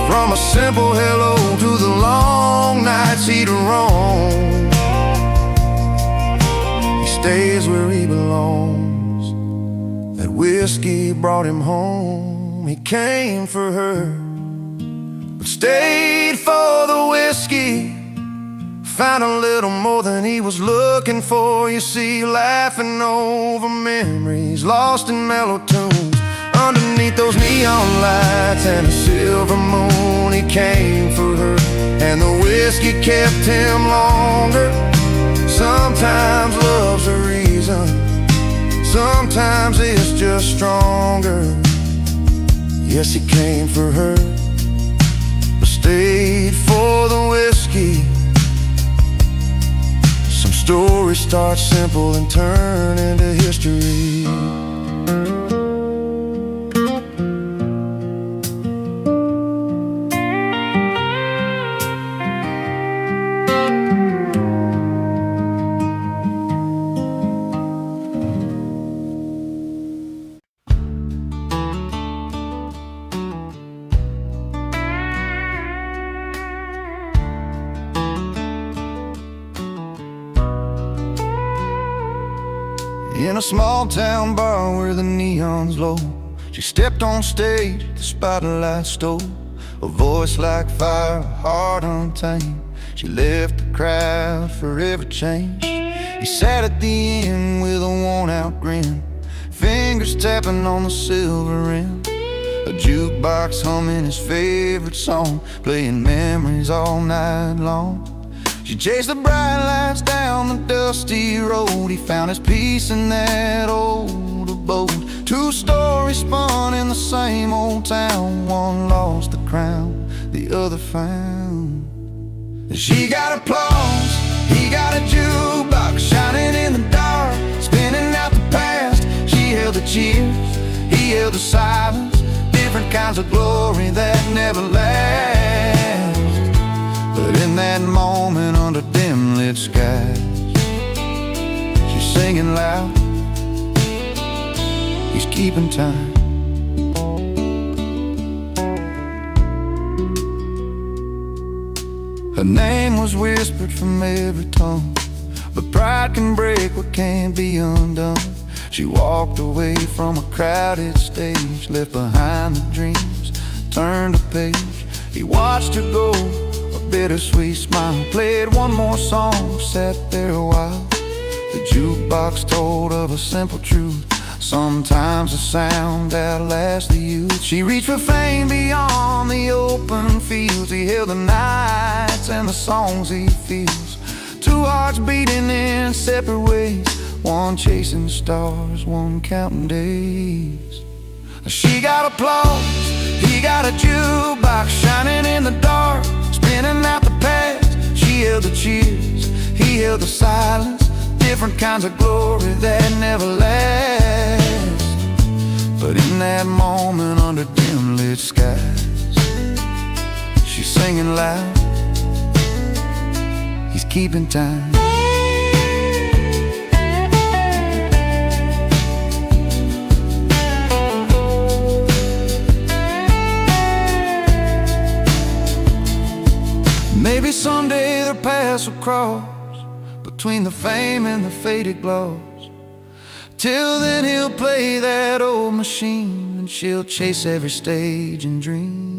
From a simple hello to the long nights he'd roam, he stays where he belongs. That whiskey brought him home. He came for her, but stayed for the whiskey. Found a little more than he was looking for, you see, laughing over memories lost in mellow tunes. Underneath those neon lights and a silver moon, he came for her, and the whiskey kept him longer. Sometimes love's a reason, sometimes it's just stronger. Yes, he came for her, but stayed for the whiskey. Some stories start simple and turn into history. In a small town bar where the neon's low, she stepped on stage, the spotlight stole. A voice like fire, a heart untamed. She left the crowd forever changed. He sat at the end with a worn-out grin, fingers tapping on the silver rim. A jukebox humming his favorite song, playing memories all night long. She chased the bright lights down the dusty road. He found his peace in that old abode. Two stories spun in the same old town. One lost the crown, the other found. She got applause, he got a jukebox shining in the dark, spinning out the past. She held the cheers, he held the silence. Different kinds of glory that never last. But in that moment under dim lit skies, she's singing loud, he's keeping time. Her name was whispered from every tongue, but pride can break what can't be undone. She walked away from a crowded stage, left behind the dreams, turned a page. He watched her go, a bittersweet smile. Played one more song, sat there a while. The jukebox told of a simple truth: sometimes the sound outlasts the youth. She reached for fame beyond the open fields. He held the nights and the songs he feels. Two hearts beating in separate ways, one chasing stars, one counting days. She got applause, he got a jukebox shining in the dark, spinning out the past. She held the cheers, he held the silence. Different kinds of glory that never last. But in that moment under dim lit skies, she's singing loud, he's keeping time. Maybe someday their paths will cross between the fame and the faded gloss. Till then he'll play that old machine, and she'll chase every stage and dream.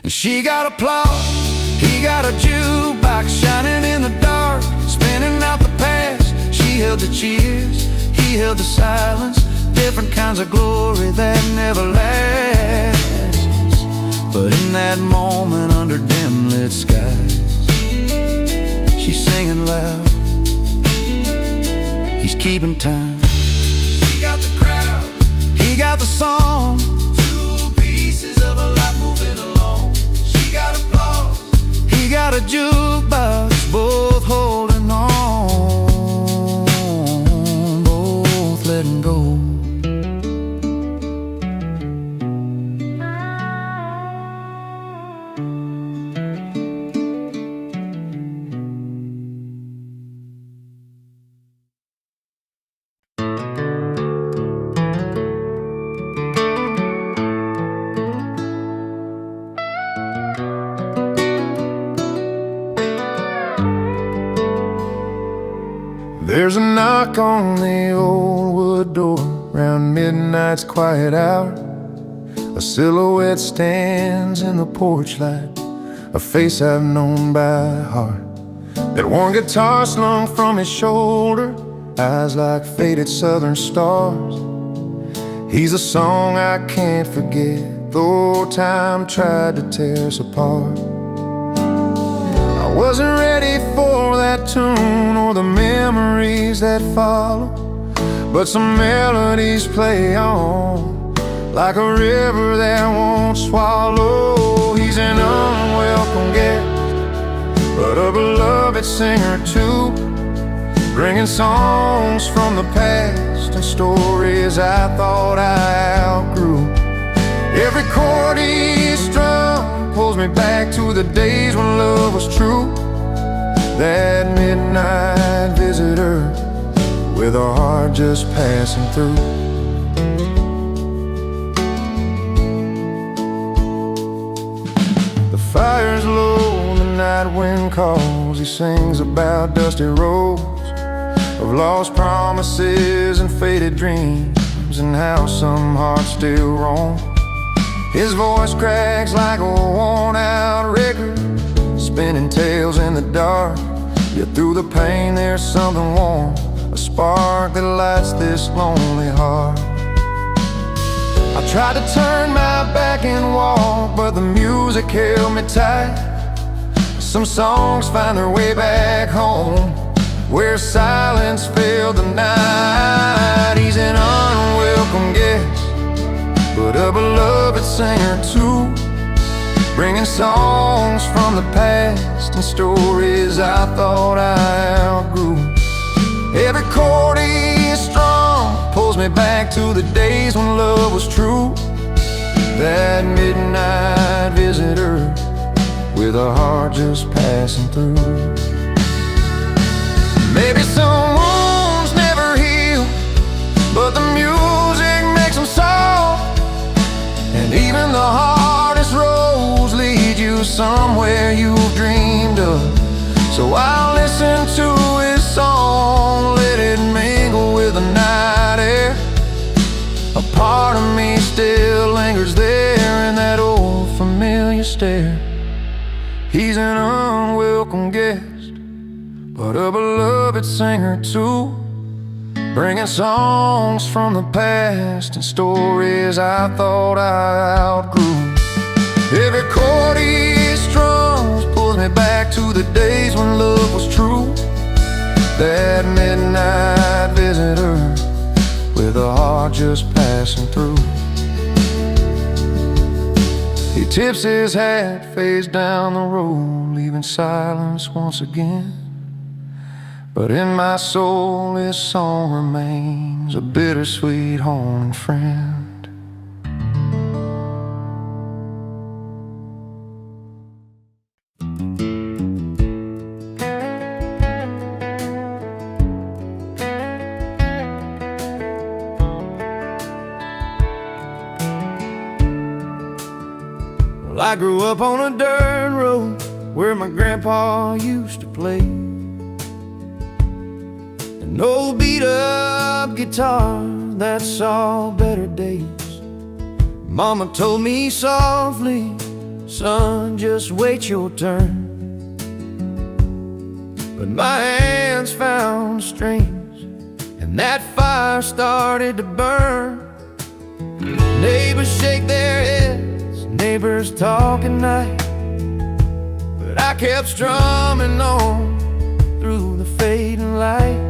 And she got applause, he got a jukebox shining in the dark, spinning out the past. She held the cheers, he held the silence. Different kinds of glory that never lasts. But in that moment under dim lit skies, she's singing loud, he's keeping time. He got the crowd, he got the song, two pieces of a life moving along. She got applause, he got a jukebox, both holding on, both letting go. There's a knock on the old wood door round midnight's quiet hour. A silhouette stands in the porch light, a face I've known by heart. That worn guitar slung from his shoulder, eyes like faded southern stars. He's a song I can't forget, though time tried to tear us apart. I wasn't ready for that tune or the memories that follow, but some melodies play on like a river that won't swallow. He's an unwelcome guest, but a beloved singer too, bringing songs from the past and stories I thought I outgrew. Every chord he strummed pulls me back to the days when love was true. That midnight visitor with a heart just passing through. The fire's low, the night wind calls. He sings about dusty roads of lost promises and faded dreams, and how some hearts still roam. His voice cracks like a worn-out record, spinning tales in the dark. Yet through the pain there's something warm, a spark that lights this lonely heart. I tried to turn my back and walk, but the music held me tight. Some songs find their way back home, where silence filled the night. He's an unwelcome guest, but a beloved singer too, bringing songs from the past and stories I thought I outgrew. Every chord he strung pulls me back to the days when love was true. That midnight visitor with a heart just passing through. Maybe some wounds never heal, but the music makes them soft. And even the hardest roads lead you somewhere you've dreamed of. So I'll listen to his song, let it mingle with the night air. A part of me still lingers there in that old familiar stare. He's an unwelcome guest, but a beloved singer too, bringing songs from the past and stories I thought I outgrew. Every chord he strums pulls me back to the days when love was true. That midnight visitor with a heart just passing through. He tips his hat, fades down the road, leaving silence once again. But in my soul this song remains a bittersweet haunting friend. Well, I grew up on a dirt road where my grandpa used to play. An old beat-up guitar that saw better days. Mama told me softly, son, just wait your turn. But my hands found strings, and that fire started to burn. Neighbors shake their heads, neighbors talk at night, but I kept strumming on through the fading light.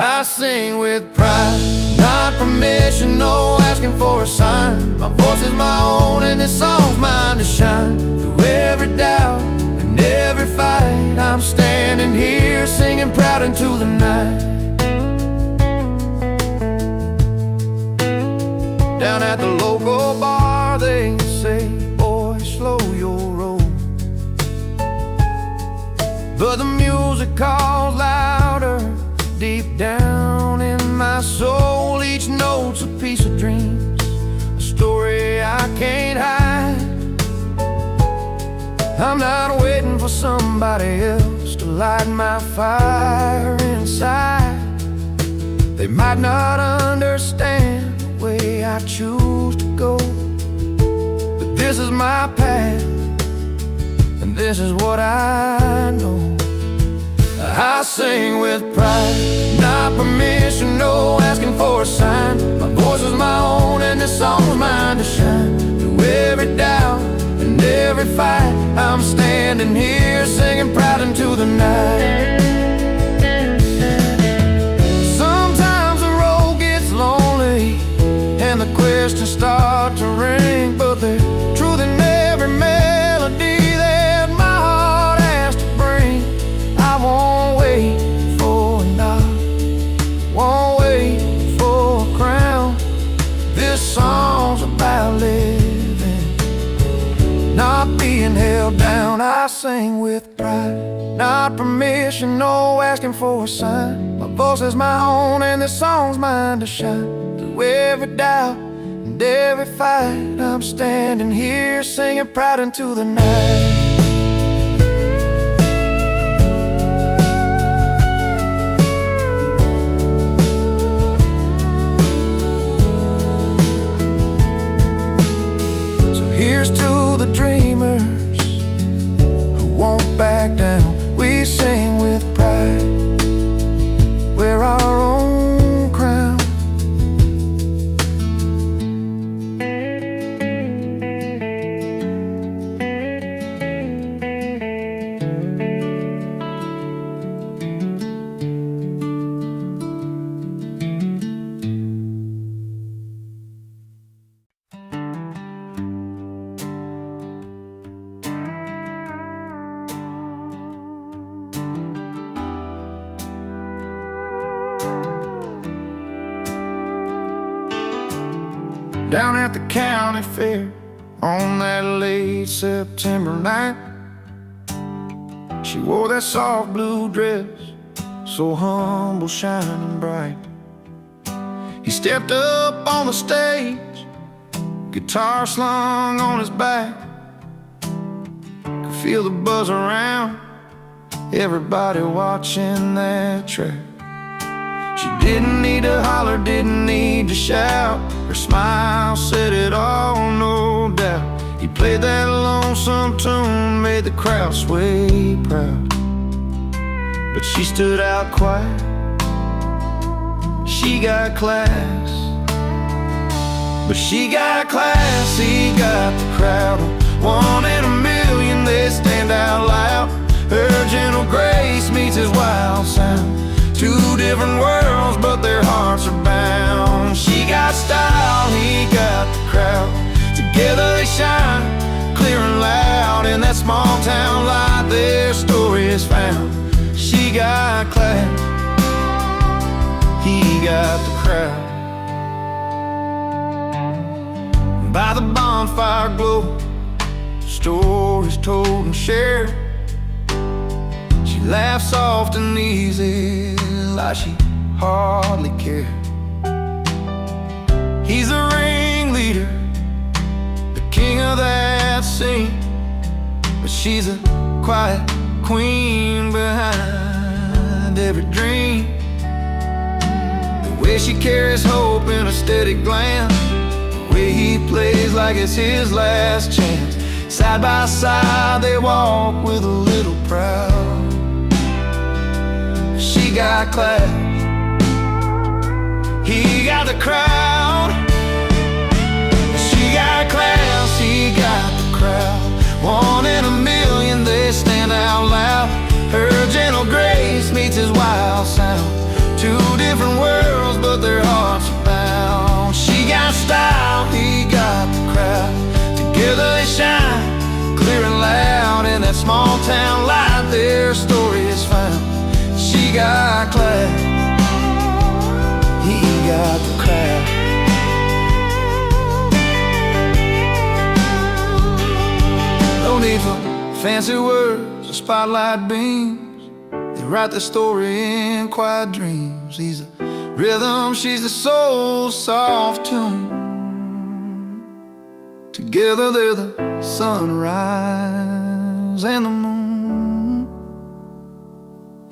I sing with pride, not permission, no asking for a sign. My voice is my own and this song's mine to shine. Through every doubt and every fight, I'm standing here singing proud into the night. Down at the local bar they say, boy, slow your roll. But the music calls louder deep down in my soul. Each note's a piece of dreams, a story I can't hide. I'm not waiting for somebody else to light my fire inside. They might not understand the way I choose to go, but this is my path, and this is what I know. I sing with pride, not permission, no asking for a sign. My voice is my own and this song's mine to shine. Through every doubt and every fight, I'm standing here singing proud into the night. Sometimes the road gets lonely and the questions start to ring, but there's truth in every melody that my heart has to bring. I won't wait for a nod, won't wait for a crown. This song's about living, not being held down. I sing with pride, not permission, no asking for a sign. My voice is my own and this song's mine to shine. Through every doubt and every fight, I'm standing here singing proud into the night. Here's to the dreamers who won't back down. We sing with pride, wear our own crown. Down at the county fair on that late September night, she wore that soft blue dress, so humble, shining bright. He stepped up on the stage, guitar slung on his back. Could feel the buzz around, everybody watching that track. She didn't need to holler, didn't need to shout. Her smile said it all, no doubt. He played that lonesome tune, made the crowd sway proud. But she stood out quiet, she got class. But she got class, he got the crowd. One in a million, they stand out loud. Her gentle grace meets his wild sound. Two different worlds, but their hearts are bound. She got style, he got the crowd. Together they shine, clear and loud. In that small town light, their story is found. She got class, he got the crowd. By the bonfire glow, stories told and shared. She laughed soft and easy, like she hardly cared. He's the ringleader, the king of that scene, but she's a quiet queen behind every dream. The way she carries hope in a steady glance, the way he plays like it's his last chance. Side by side they walk with a little proud. She got class, he got the crowd. She got class, he got the crowd. One in a million, they stand out loud. Her gentle grace meets his wild sound. Two different got the crowd. No need for fancy words or spotlight beams. They write the story in quiet dreams. He's the rhythm, she's the soul, soft tune. Together they're the sunrise and the moon.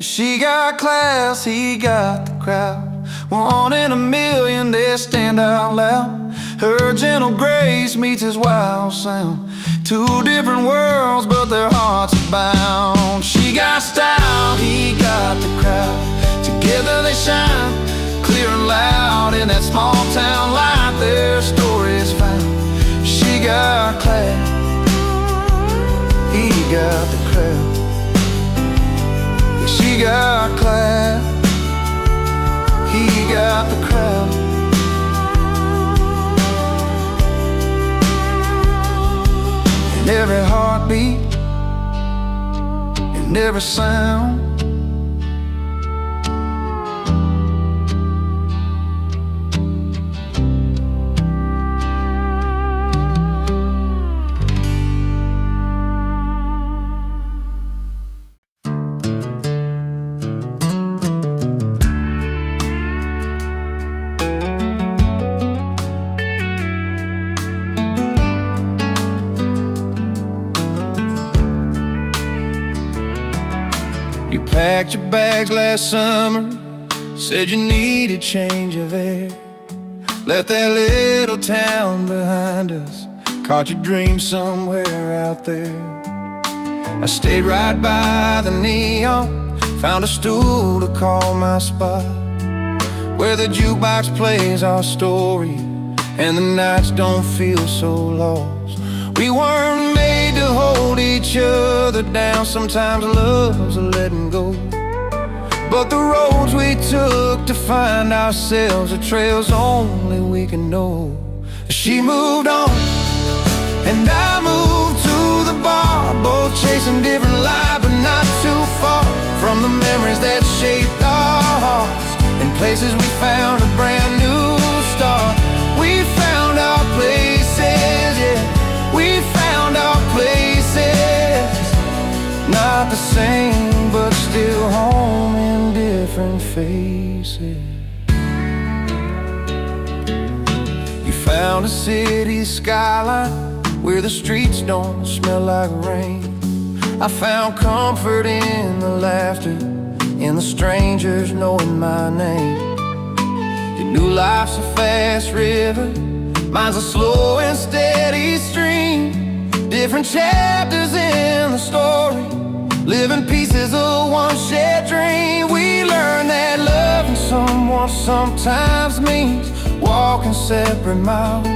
She got class, he got the crowd. 1 in a million, they stand out loud. Her gentle grace meets his wild sound. 2 different worlds, but their hearts are bound. She got style, he got the crowd. Together they shine, clear and loud. In that small town light, their story is found. She got class, he got the crowd. She got class, he got the crowd. And every heartbeat and every sound, you packed your bags last summer, said you needed change of air. Left that little town behind us, caught your dream somewhere out there. I stayed right by the neon, found a stool to call my spot, where the jukebox plays our story and the nights don't feel so lost. We weren't made to hold each other down. Sometimes love's a letting go, but the roads we took to find ourselves are trails only we can know. She moved on and I moved to the bar, both chasing different lives but not too far from the memories that shaped our hearts. In places we found a brand new start. We found our places, yeah, we found our places. Not the same, but still home in different faces. You found a city skyline where the streets don't smell like rain. I found comfort in the laughter, in the strangers knowing my name. You knew life's a fast river, mine's a slow and steady stream. Different chapters in the story, living pieces of one shared dream. We learned that loving someone sometimes means walking separate miles,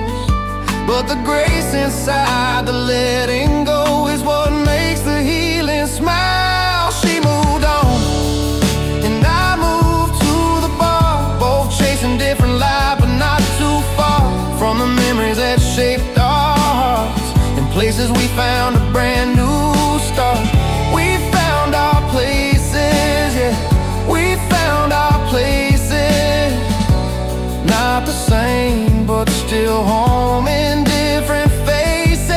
but the grace inside the letting go is what makes the healing smile. She moved on and I moved to the bar, both chasing different lives but not too far from the memories that shaped our hearts. In places we found a brand new start. We found our places, yeah, we found our places. Not the same, but still home in different faces.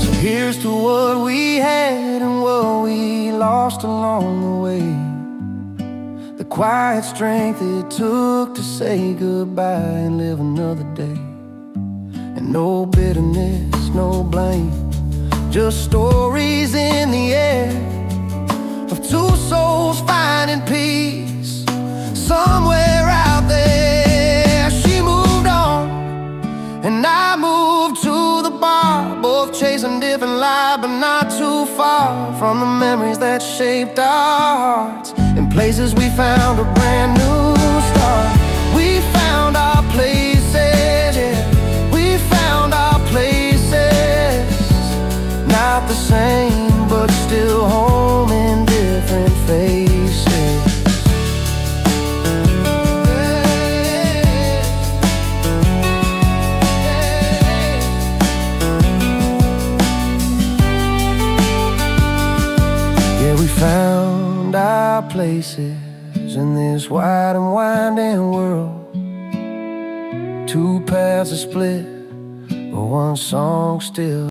So here's to what we had and what we lost along the way. The quiet strength it took to say goodbye and live another day. And no bitterness, no blame, just stories in the air of 2 souls finding peace somewhere out there. She moved on and I moved to the bar, both chasing different lives but not too far from the memories that shaped our hearts. In places we found a brand new start. We found our places, yeah, we found our places. Not the same, but still home in different faces. we found our places in this wide and winding world. Two paths are split, but one song still